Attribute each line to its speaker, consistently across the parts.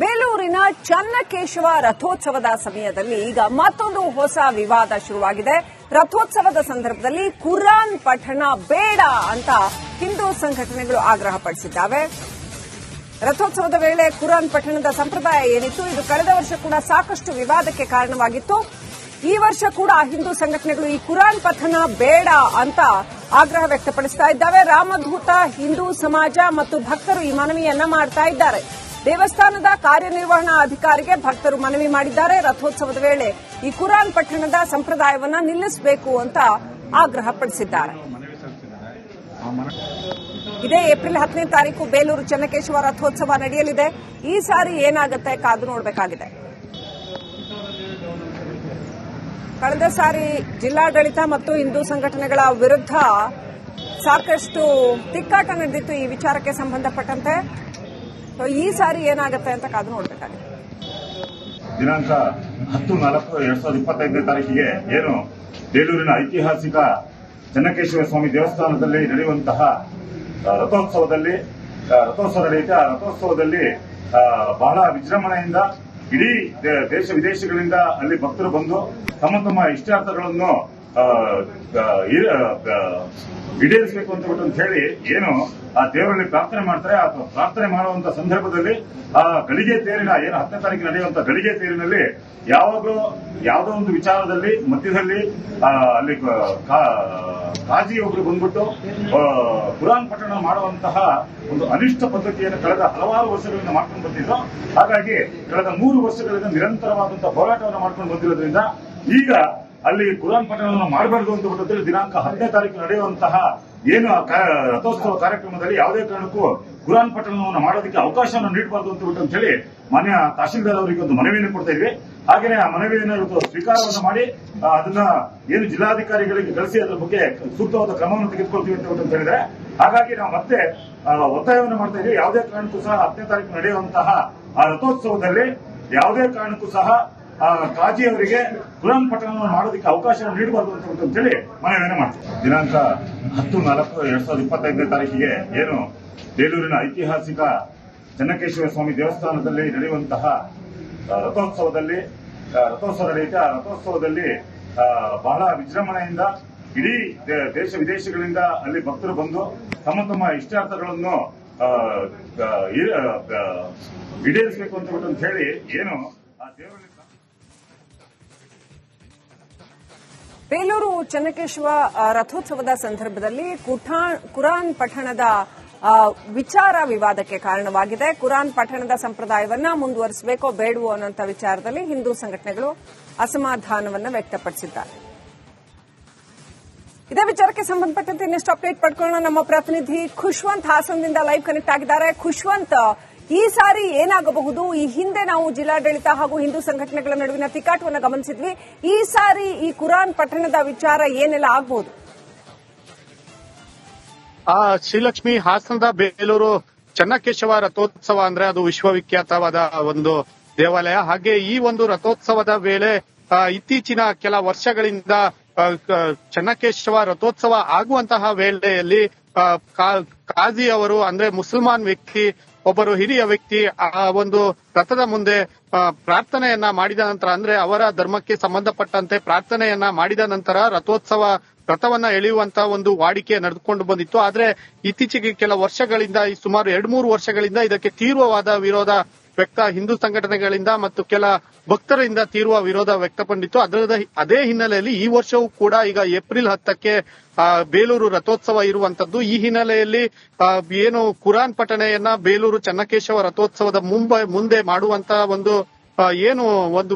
Speaker 1: ಬೇಲೂರಿನ ಚನ್ನಕೇಶವ ರಥೋತ್ಸವದ ಸಮಯದಲ್ಲಿ ಈಗ ಮತ್ತೊಂದು ಹೊಸ ವಿವಾದ ಶುರುವಾಗಿದೆ. ರಥೋತ್ಸವದ ಸಂದರ್ಭದಲ್ಲಿ ಕುರಾನ್ ಪಠಣ ಬೇಡ ಅಂತ ಹಿಂದೂ ಸಂಘಟನೆಗಳು ಆಗ್ರಹಪಡಿಸಿದ್ದಾವೆ. ರಥೋತ್ಸವದ ವೇಳೆ ಕುರಾನ್ ಪಠಣದ ಸಂಪ್ರದಾಯ ಏನಿತ್ತು, ಇದು ಕಳೆದ ವರ್ಷ ಕೂಡ ಸಾಕಷ್ಟು ವಿವಾದಕ್ಕೆ ಕಾರಣವಾಗಿತ್ತು. ಈ ವರ್ಷ ಕೂಡ ಹಿಂದೂ ಸಂಘಟನೆಗಳು ಈ ಕುರಾನ್ ಪಠಣ ಬೇಡ ಅಂತ ಆಗ್ರಹ ವ್ಯಕ್ತಪಡಿಸ್ತಾ ಇದ್ದಾವೆ. ರಾಮಧೂತ, ಹಿಂದೂ ಸಮಾಜ ಮತ್ತು ಭಕ್ತರು ಈ ಮನವಿಯನ್ನ ಮಾಡ್ತಾ ಇದ್ದಾರೆ. ದೇವಸ್ಥಾನದ ಕಾರ್ಯನಿರ್ವಹಣಾ ಅಧಿಕಾರಿಗೆ ಭಕ್ತರು ಮನವಿ ಮಾಡಿದ್ದಾರೆ. ರಥೋತ್ಸವದ ವೇಳೆ ಈ ಕುರಾನ್ ಪಠಣದ ಸಂಪ್ರದಾಯವನ್ನ ನಿಲ್ಲಿಸಬೇಕು ಅಂತ ಆಗ್ರಹಪಡಿಸಿದ್ದಾರೆ. ಇದೇ ಏಪ್ರಿಲ್ 10ನೇ ತಾರೀಕು ಬೇಲೂರು ಚನ್ನಕೇಶವ ರಥೋತ್ಸವ ನಡೆಯಲಿದೆ. ಈ ಸಾರಿ ಏನಾಗುತ್ತೆ ಕಾದು ನೋಡಬೇಕಾಗಿದೆ. ಕಳೆದ ಸಾರಿ ಜಿಲ್ಲಾಡಳಿತ ಮತ್ತು ಹಿಂದೂ ಸಂಘಟನೆಗಳ ವಿರುದ್ಧ ಸಾಕಷ್ಟು ತಿಕ್ಕಾಟ ನಡೆದಿತ್ತು ಈ ವಿಚಾರಕ್ಕೆ ಸಂಬಂಧಪಟ್ಟಂತೆ. ಈ ಸಾರಿ ಏನಾಗುತ್ತೆ ಅಂತ ಕಾದು ನೋಡಬೇಕಾಗಿದೆ.
Speaker 2: ದಿನಾಂಕ 10/4/2025ನೇ ತಾರೀಕಿಗೆ ಏನು ಬೇಲೂರಿನ ಐತಿಹಾಸಿಕ ಚನ್ನಕೇಶವ ಸ್ವಾಮಿ ದೇವಸ್ಥಾನದಲ್ಲಿ ನಡೆಯುವಂತಹ ರಥೋತ್ಸವದಲ್ಲಿ ಬಹಳ ವಿಜೃಂಭಣೆಯಿಂದ ಇಡೀ ದೇಶ ವಿದೇಶಗಳಿಂದ ಅಲ್ಲಿ ಭಕ್ತರು ಬಂದು ತಮ್ಮ ತಮ್ಮ ಇಷ್ಟಾರ್ಥಗಳನ್ನು ಈಡೇರಿಸಬೇಕು ಅಂತ ಹೇಳಿ ಏನು ಆ ದೇವರಲ್ಲಿ ಪ್ರಾರ್ಥನೆ ಮಾಡ್ತಾರೆ. ಆ ಪ್ರಾರ್ಥನೆ ಮಾಡುವಂತ ಸಂದರ್ಭದಲ್ಲಿ ಆ ಗಳಿಗೆ ತೇರಿನ ಏನು 10ನೇ ತಾರೀಕು ನಡೆಯುವಂತ ಗಳಿಗೆ ತೇರಿನಲ್ಲಿ ಯಾವಾಗಲೂ ಯಾವುದೋ ಒಂದು ವಿಚಾರದಲ್ಲಿ ಮಧ್ಯದಲ್ಲಿ ಅಲ್ಲಿ ಕಾಜಿ ಒಬ್ರು ಬಂದ್ಬಿಟ್ಟು ಕುರಾನ್ ಪಠಣ ಮಾಡುವಂತಹ ಒಂದು ಅನಿಷ್ಟ ಪದ್ಧತಿಯನ್ನು ಕಳೆದ ಹಲವಾರು ವರ್ಷಗಳಿಂದ ಮಾಡ್ಕೊಂಡು ಬಂದಿದ್ರು. ಹಾಗಾಗಿ ಕಳೆದ 3 ವರ್ಷಗಳಿಂದ ನಿರಂತರವಾದಂತಹ ಹೋರಾಟವನ್ನು ಮಾಡ್ಕೊಂಡು ಬಂದಿರೋದ್ರಿಂದ ಈಗ ಅಲ್ಲಿ ಕುರಾನ್ ಪಠಣವನ್ನು ಮಾಡಬಾರದು ಅಂತ ಬಿಟ್ಟು ದಿನಾಂಕ 10ನೇ ತಾರೀಕು ನಡೆಯುವಂತಹ ಏನು ರಥೋತ್ಸವ ಕಾರ್ಯಕ್ರಮದಲ್ಲಿ ಯಾವುದೇ ಕಾರಣಕ್ಕೂ ಕುರಾನ್ ಪಠಣವನ್ನು ಮಾಡೋದಕ್ಕೆ ಅವಕಾಶವನ್ನು ನೀಡಬಾರದು ಅಂತ ಬಿಟ್ಟು ಅಂತ ಹೇಳಿ ಮಾನ್ಯ ತಹಶೀಲ್ದಾರ್ ಅವರಿಗೆ ಒಂದು ಮನವಿಯನ್ನು ಕೊಡ್ತಾ ಇದ್ವಿ. ಹಾಗೆಯೇ ಆ ಮನವಿಯನ್ನು ಇವತ್ತು ಸ್ವೀಕಾರವನ್ನು ಮಾಡಿ ಅದನ್ನ ಏನು ಜಿಲ್ಲಾಧಿಕಾರಿಗಳಿಗೆ ಕಳಿಸಿ ಅದರ ಬಗ್ಗೆ ಸೂಕ್ತವಾದ ಕ್ರಮವನ್ನು ತೆಗೆದುಕೊಳ್ತೀವಿ ಅಂತ ಹೇಳಿದ್ರೆ, ಹಾಗಾಗಿ ನಾವು ಮತ್ತೆ ಒತ್ತಾಯವನ್ನು ಮಾಡ್ತಾ ಇದ್ವಿ. ಯಾವುದೇ ಕಾರಣಕ್ಕೂ ಸಹ 10ನೇ ತಾರೀಕು ನಡೆಯುವಂತಹ ಆ ರಥೋತ್ಸವದಲ್ಲಿ ಯಾವುದೇ ಕಾರಣಕ್ಕೂ ಸಹ ಕಾಜಿ ಅವರಿಗೆ ಕುರಾನ್ ಪಠಣವನ್ನು ಮಾಡೋದಕ್ಕೆ ಅವಕಾಶವನ್ನು ನೀಡಬಾರದು ಅಂತ ಹೇಳಿ ಮನವಿಯನ್ನು ಮಾಡ್ತೀವಿ. ದಿನಾಂಕ 10/4/2025ನೇ ತಾರೀಕಿಗೆ ಏನು ಬೇಲೂರಿನ ಐತಿಹಾಸಿಕ ಚನ್ನಕೇಶವ ಸ್ವಾಮಿ ದೇವಸ್ಥಾನದಲ್ಲಿ ನಡೆಯುವಂತಹ ರಥೋತ್ಸವದಲ್ಲಿ ಬಹಳ ವಿಜೃಂಭಣೆಯಿಂದ ಇಡೀ ದೇಶ ವಿದೇಶಗಳಿಂದ ಅಲ್ಲಿ ಭಕ್ತರು ಬಂದು ತಮ್ಮ ತಮ್ಮ ಇಷ್ಟಾರ್ಥಗಳನ್ನು ಈಡೇರಿಸಬೇಕು ಅಂತ ಹೇಳಿ ಏನು ಆ ದೇವರಲ್ಲಿ
Speaker 1: ಬೇಲೂರು ಚನ್ನಕೇಶವ ರಥೋತ್ಸವದ ಸಂದರ್ಭದಲ್ಲಿ ಕುರಾನ್ ಪಠಣದ ವಿಚಾರ ವಿವಾದಕ್ಕೆ ಕಾರಣವಾಗಿದೆ. ಕುರಾನ್ ಪಠಣದ ಸಂಪ್ರದಾಯವನ್ನ ಮುಂದುವರಿಸಬೇಕೋ ಬೇಡವೋ ಅನ್ನೋಂಥ ವಿಚಾರದಲ್ಲಿ ಹಿಂದೂ ಸಂಘಟನೆಗಳು ಅಸಮಾಧಾನವನ್ನು ವ್ಯಕ್ತಪಡಿಸಿದ್ದಾರೆ. ಇದೇ ವಿಚಾರಕ್ಕೆ ಸಂಬಂಧಪಟ್ಟಂತೆ ಇನ್ನಷ್ಟು ಅಪ್ಡೇಟ್ ಪಡ್ಕೊಳ್ಳೋಣ. ನಮ್ಮ ಪ್ರತಿನಿಧಿ ಖುಷ್ವಂತ್ ಹಾಸನದಿಂದ ಲೈವ್ ಕನೆಕ್ಟ್ ಆಗಿದ್ದಾರೆ. ಖುಷ್ವಂತ್, ಈ ಸಾರಿ ಏನಾಗಬಹುದು? ಈ ಹಿಂದೆ ನಾವು ಜಿಲ್ಲಾಡಳಿತ ಹಾಗೂ ಹಿಂದೂ ಸಂಘಟನೆಗಳ ನಡುವಿನ ತಿಕ್ಕಾಟವನ್ನು ಗಮನಿಸಿದ್ವಿ. ಈ ಸಾರಿ ಈ ಕುರಾನ್ ಪಠಣದ ವಿಚಾರ ಏನೆಲ್ಲ ಆಗಬಹುದು?
Speaker 3: ಶ್ರೀಲಕ್ಷ್ಮಿ, ಹಾಸನದ ಬೇಲೂರು ಚನ್ನಕೇಶವ ರಥೋತ್ಸವ ಅಂದ್ರೆ ಅದು ವಿಶ್ವವಿಖ್ಯಾತವಾದ ಒಂದು ದೇವಾಲಯ. ಹಾಗೆ ಈ ಒಂದು ರಥೋತ್ಸವದ ವೇಳೆ ಇತ್ತೀಚಿನ ಕೆಲ ವರ್ಷಗಳಿಂದ ಚನ್ನಕೇಶವ ರಥೋತ್ಸವ ಆಗುವಂತಹ ವೇಳೆಯಲ್ಲಿ ಕಾಜಿ ಅವರು ಅಂದ್ರೆ ಮುಸಲ್ಮಾನ್ ವ್ಯಕ್ತಿ, ಒಬ್ಬರು ಹಿರಿಯ ವ್ಯಕ್ತಿ ಆ ಒಂದು ರಥದ ಮುಂದೆ ಪ್ರಾರ್ಥನೆಯನ್ನ ಮಾಡಿದ ನಂತರ, ಅಂದ್ರೆ ಅವರ ಧರ್ಮಕ್ಕೆ ಸಂಬಂಧಪಟ್ಟಂತೆ ಪ್ರಾರ್ಥನೆಯನ್ನ ಮಾಡಿದ ನಂತರ ರಥವನ್ನ ಎಳೆಯುವಂತ ಒಂದು ವಾಡಿಕೆ ನಡೆದುಕೊಂಡು ಬಂದಿತ್ತು. ಆದ್ರೆ ಇತ್ತೀಚೆಗೆ ಕೆಲ ವರ್ಷಗಳಿಂದ, ಸುಮಾರು 2-3 ವರ್ಷಗಳಿಂದ ಇದಕ್ಕೆ ತೀವ್ರವಾದ ವಿರೋಧ ಹಿಂದೂ ಸಂಘಟನೆಗಳಿಂದ ಮತ್ತು ಕೆಲ ಭಕ್ತರಿಂದ ತೀವ್ರ ವಿರೋಧ ವ್ಯಕ್ತಪಟ್ಟಿತ್ತು. ಅದೇ ಹಿನ್ನೆಲೆಯಲ್ಲಿ ಈ ವರ್ಷವೂ ಕೂಡ ಈಗ ಏಪ್ರಿಲ್ 10ಕ್ಕೆ ಬೇಲೂರು ರಥೋತ್ಸವ ಇರುವಂತದ್ದು. ಈ ಹಿನ್ನೆಲೆಯಲ್ಲಿ ಏನು ಕುರಾನ್ ಪಠಣೆಯನ್ನ ಬೇಲೂರು ಚನ್ನಕೇಶವ ರಥೋತ್ಸವದ ಮುಂದೆ ಮಾಡುವಂತ ಒಂದು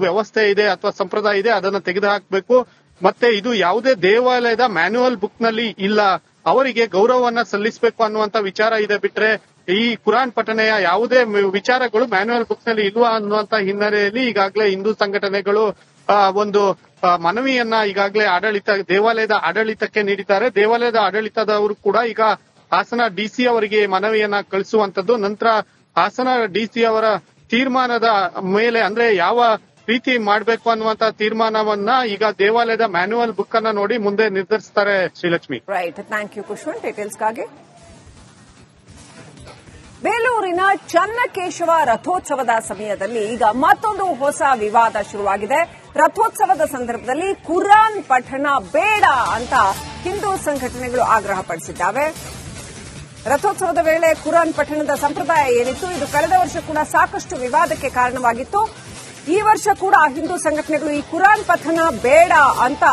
Speaker 3: ವ್ಯವಸ್ಥೆ ಇದೆ ಅಥವಾ ಸಂಪ್ರದಾಯ ಇದೆ, ಅದನ್ನ ತೆಗೆದುಹಾಕಬೇಕು. ಮತ್ತೆ ಇದು ಯಾವುದೇ ದೇವಾಲಯದ ಮ್ಯಾನ್ಯುವಲ್ ಬುಕ್ ನಲ್ಲಿ ಇಲ್ಲ, ಅವರಿಗೆ ಗೌರವವನ್ನ ಸಲ್ಲಿಸಬೇಕು ಅನ್ನುವಂತ ವಿಚಾರ ಇದೆ. ಬಿಟ್ರೆ ಈ ಕುರಾನ್ ಪಠಣೆಯ ಯಾವುದೇ ವಿಚಾರಗಳು ಮ್ಯಾನ್ಯುವಲ್ ಬುಕ್ಸ್ ನಲ್ಲಿ ಇಲ್ವಾ ಅನ್ನುವಂತ ಹಿನ್ನೆಲೆಯಲ್ಲಿ ಈಗಾಗಲೇ ಹಿಂದೂ ಸಂಘಟನೆಗಳು ಒಂದು ಮನವಿಯನ್ನ ಈಗಾಗಲೇ ದೇವಾಲಯದ ಆಡಳಿತಕ್ಕೆ ನೀಡಿದ್ದಾರೆ. ದೇವಾಲಯದ ಆಡಳಿತದವರು ಕೂಡ ಈಗ ಹಾಸನ ಡಿಸಿ ಅವರಿಗೆ ಮನವಿಯನ್ನ ಕಳಿಸುವಂತದ್ದು. ನಂತರ ಹಾಸನ ಡಿಸಿ ಅವರ ತೀರ್ಮಾನದ ಮೇಲೆ, ಅಂದ್ರೆ ಯಾವ ರೀತಿ ಮಾಡಬೇಕು ಅನ್ನುವಂತ ತೀರ್ಮಾನವನ್ನ ಈಗ ದೇವಾಲಯದ ಮ್ಯಾನ್ಯುವಲ್ ಬುಕ್ ಅನ್ನ ನೋಡಿ ಮುಂದೆ ನಿರ್ಧರಿಸುತ್ತಾರೆ. Srilakshmi,
Speaker 1: right, thank you Khushwant ಡೀಟೇಲ್ಸ್ಗಾಗಿ. ಬೇಲೂರಿನ ಚನ್ನಕೇಶವ ರಥೋತ್ಸವದ ಸಮಯದಲ್ಲಿ ಈಗ ಮತ್ತೊಂದು ಹೊಸ ವಿವಾದ ಶುರುವಾಗಿದೆ. ರಥೋತ್ಸವದ ಸಂದರ್ಭದಲ್ಲಿ ಕುರಾನ್ ಪಠಣ ಬೇಡ ಅಂತ ಹಿಂದೂ ಸಂಘಟನೆಗಳು ಆಗ್ರಹಪಡಿಸಿದ್ದಾವೆ. ರಥೋತ್ಸವದ ವೇಳೆ ಕುರಾನ್ ಪಠಣದ ಸಂಪ್ರದಾಯ ಏನಿತ್ತು, ಇದು ಕಳೆದ ವರ್ಷ ಕೂಡ ಸಾಕಷ್ಟು ವಿವಾದಕ್ಕೆ ಕಾರಣವಾಗಿತ್ತು. ಈ ವರ್ಷ ಕೂಡ ಹಿಂದೂ ಸಂಘಟನೆಗಳು ಈ ಕುರಾನ್ ಪಠಣ ಬೇಡ ಅಂತ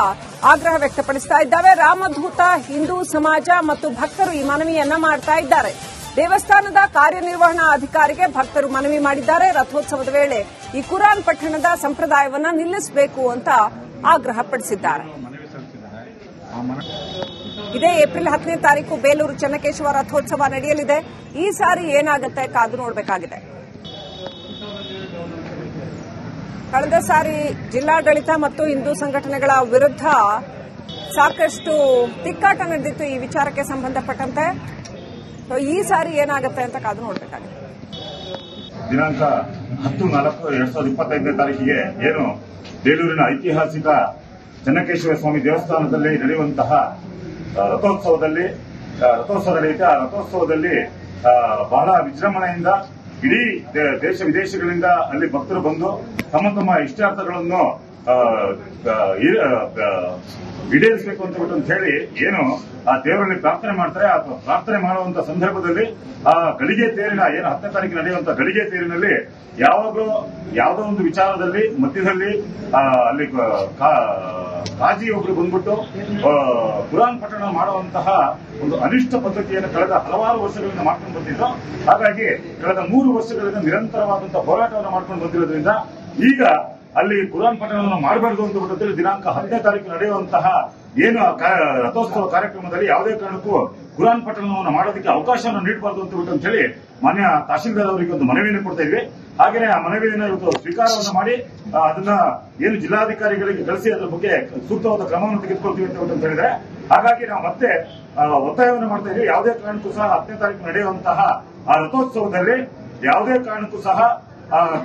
Speaker 1: ಆಗ್ರಹ ವ್ಯಕ್ತಪಡಿಸ್ತಾ ಇದ್ದಾವೆ. ರಾಮಧೂತ, ಹಿಂದೂ ಸಮಾಜ ಮತ್ತು ಭಕ್ತರು ಈ ಮನವಿಯನ್ನ ಮಾಡ್ತಾ ಇದ್ದಾರೆ. ದೇವಸ್ಥಾನದ ಕಾರ್ಯನಿರ್ವಹಣಾ ಅಧಿಕಾರಿಗೆ ಭಕ್ತರು ಮನವಿ ಮಾಡಿದ್ದಾರೆ. ರಥೋತ್ಸವದ ವೇಳೆ ಈ ಕುರಾನ್ ಪಠಣದ ಸಂಪ್ರದಾಯವನ್ನ ನಿಲ್ಲಿಸಬೇಕು ಅಂತ ಆಗ್ರಹಪಡಿಸಿದ್ದಾರೆ. ಇದೇ ಏಪ್ರಿಲ್ 10ನೇ ತಾರೀಕು ಬೇಲೂರು ಚನ್ನಕೇಶವ ರಥೋತ್ಸವ ನಡೆಯಲಿದೆ. ಈ ಸಾರಿ ಏನಾಗುತ್ತೆ ಕಾದು ನೋಡಬೇಕಾಗಿದೆ. ಕಳೆದ ಸಾರಿ ಜಿಲ್ಲಾಡಳಿತ ಮತ್ತು ಹಿಂದೂ ಸಂಘಟನೆಗಳ ವಿರುದ್ಧ ಸಾಕಷ್ಟು ತಿಕ್ಕಾಟ ನಡೆದಿತ್ತು ಈ ವಿಚಾರಕ್ಕೆ ಸಂಬಂಧಪಟ್ಟಂತೆ. ಈ ಸಾರಿ ಏನಾಗುತ್ತೆ ಅಂತ ಕಾದು ನೋಡಬೇಕಾಗಿದೆ.
Speaker 2: ದಿನಾಂಕ 10/4/2025ನೇ ತಾರೀಕಿಗೆ ಏನು ಬೇಲೂರಿನ ಐತಿಹಾಸಿಕ ಚನ್ನಕೇಶವ ಸ್ವಾಮಿ ದೇವಸ್ಥಾನದಲ್ಲಿ ನಡೆಯುವಂತಹ ರಥೋತ್ಸವದಲ್ಲಿ ನಡೆಯುತ್ತೆ. ಆ ರಥೋತ್ಸವದಲ್ಲಿ ಬಹಳ ವಿಜೃಂಭಣೆಯಿಂದ ಇಡೀ ದೇಶ ವಿದೇಶಗಳಿಂದ ಅಲ್ಲಿ ಭಕ್ತರು ಬಂದು ತಮ್ಮ ತಮ್ಮ ಇಷ್ಟಾರ್ಥಗಳನ್ನು ಈಡೇರಿಸಬೇಕು ಅಂತ ಹೇಳಿ ಏನು ಆ ದೇವರಲ್ಲಿ ಪ್ರಾರ್ಥನೆ ಮಾಡ್ತಾರೆ. ಆ ಪ್ರಾರ್ಥನೆ ಮಾಡುವಂತ ಸಂದರ್ಭದಲ್ಲಿ ಆ ಗಳಿಗೆ ತೇರಿನ ಏನು 10ನೇ ತಾರೀಕು ನಡೆಯುವಂತ ಗಳಿಗೆ ತೇರಿನಲ್ಲಿ ಯಾವಾಗಲೂ ಯಾವುದೋ ಒಂದು ವಿಚಾರದಲ್ಲಿ ಮಧ್ಯದಲ್ಲಿ ಅಲ್ಲಿ ಕಾಜಿ ಒಬ್ರು ಬಂದ್ಬಿಟ್ಟು ಕುರಾನ್ ಪಠಣ ಮಾಡುವಂತಹ ಒಂದು ಅನಿಷ್ಟ ಪದ್ಧತಿಯನ್ನು ಕಳೆದ ಹಲವಾರು ವರ್ಷಗಳಿಂದ ಮಾಡ್ಕೊಂಡು ಬಂದಿದ್ರು. ಹಾಗಾಗಿ ಕಳೆದ 3 ವರ್ಷಗಳಿಂದ ನಿರಂತರವಾದಂತಹ ಹೋರಾಟವನ್ನು ಮಾಡ್ಕೊಂಡು ಬಂದಿರೋದ್ರಿಂದ ಈಗ ಅಲ್ಲಿ ಕುರಾನ್ ಪಠಣವನ್ನು ಮಾಡಬಾರದು ಅಂತ ಬಿಟ್ಟಲ್ಲಿ ದಿನಾಂಕ 10ನೇ ತಾರೀಕು ನಡೆಯುವಂತಹ ಏನು ರಥೋತ್ಸವ ಕಾರ್ಯಕ್ರಮದಲ್ಲಿ ಯಾವುದೇ ಕಾರಣಕ್ಕೂ ಕುರಾನ್ ಪಠಣವನ್ನು ಮಾಡೋದಕ್ಕೆ ಅವಕಾಶವನ್ನು ನೀಡಬಾರದು ಅಂತ ಹೇಳಿ ಮಾನ್ಯ ತಹಶೀಲ್ದಾರ್ ಅವರಿಗೆ ಒಂದು ಮನವಿಯನ್ನು ಕೊಡ್ತಾ ಇದ್ವಿ. ಹಾಗೆಯೇ ಆ ಮನವಿಯನ್ನು ಇವತ್ತು ಸ್ವೀಕಾರವನ್ನು ಮಾಡಿ ಅದನ್ನ ಏನು ಜಿಲ್ಲಾಧಿಕಾರಿಗಳಿಗೆ ಕಳಿಸಿ ಅದರ ಬಗ್ಗೆ ಸೂಕ್ತವಾದ ಕ್ರಮವನ್ನು ತೆಗೆದುಕೊಳ್ತೀವಿ ಅಂತ ಹೇಳಿದ್ರೆ, ಹಾಗಾಗಿ ನಾವು ಮತ್ತೆ ಒತ್ತಾಯವನ್ನು ಮಾಡ್ತಾ ಇದ್ವಿ. ಯಾವುದೇ ಕಾರಣಕ್ಕೂ ಸಹ 10ನೇ ತಾರೀಕು ನಡೆಯುವಂತಹ ಆ ರಥೋತ್ಸವದಲ್ಲಿ ಯಾವುದೇ ಕಾರಣಕ್ಕೂ ಸಹ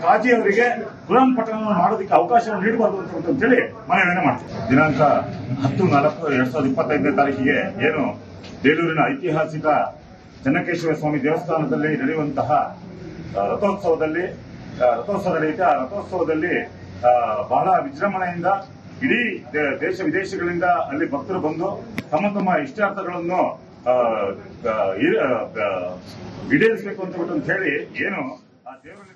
Speaker 2: ಕಾಜಿ ಅವರಿಗೆ ಕುರಾನ್ ಪಠಣವನ್ನು ಮಾಡೋದಕ್ಕೆ ಅವಕಾಶವನ್ನು ನೀಡಬಾರದು ಅಂತ ಹೇಳಿ ಮನವಿಯನ್ನು ಮಾಡ್ತೀವಿ. ದಿನಾಂಕ 10/4/2025ನೇ ತಾರೀಕಿಗೆ ಏನು ಬೇಲೂರಿನ ಐತಿಹಾಸಿಕ ಚನ್ನಕೇಶವ ಸ್ವಾಮಿ ದೇವಸ್ಥಾನದಲ್ಲಿ ನಡೆಯುವಂತಹ ರಥೋತ್ಸವದಲ್ಲಿ ನಡೆಯುತ್ತೆ. ಆ ರಥೋತ್ಸವದಲ್ಲಿ ಬಹಳ ವಿಜೃಂಭಣೆಯಿಂದ ಇಡೀ ದೇಶ ವಿದೇಶಗಳಿಂದ ಅಲ್ಲಿ ಭಕ್ತರು ಬಂದು ತಮ್ಮ ತಮ್ಮ ಇಷ್ಟಾರ್ಥಗಳನ್ನು ಈಡೇರಿಸಬೇಕು ಅಂತ ಹೇಳಿ ಏನು ಆ ದೇವರಲ್ಲಿ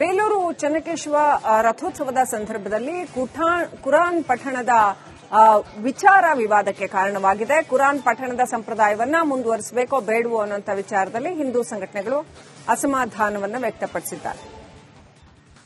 Speaker 1: ಬೇಲೂರು ಚನ್ನಕೇಶವ ರಥೋತ್ಸವದ ಸಂದರ್ಭದಲ್ಲಿ ಕುರಾನ್ ಪಠಣದ ವಿಚಾರ ವಿವಾದಕ್ಕೆ ಕಾರಣವಾಗಿದೆ. ಕುರಾನ್ ಪಠಣದ ಸಂಪ್ರದಾಯವನ್ನ ಮುಂದುವರಿಸಬೇಕೋ ಬೇಡವೋ ಅನ್ನೋಂಥ ವಿಚಾರದಲ್ಲಿ ಹಿಂದೂ ಸಂಘಟನೆಗಳು ಅಸಮಾಧಾನವನ್ನು ವ್ಯಕ್ತಪಡಿಸಿದ್ದಾರೆ.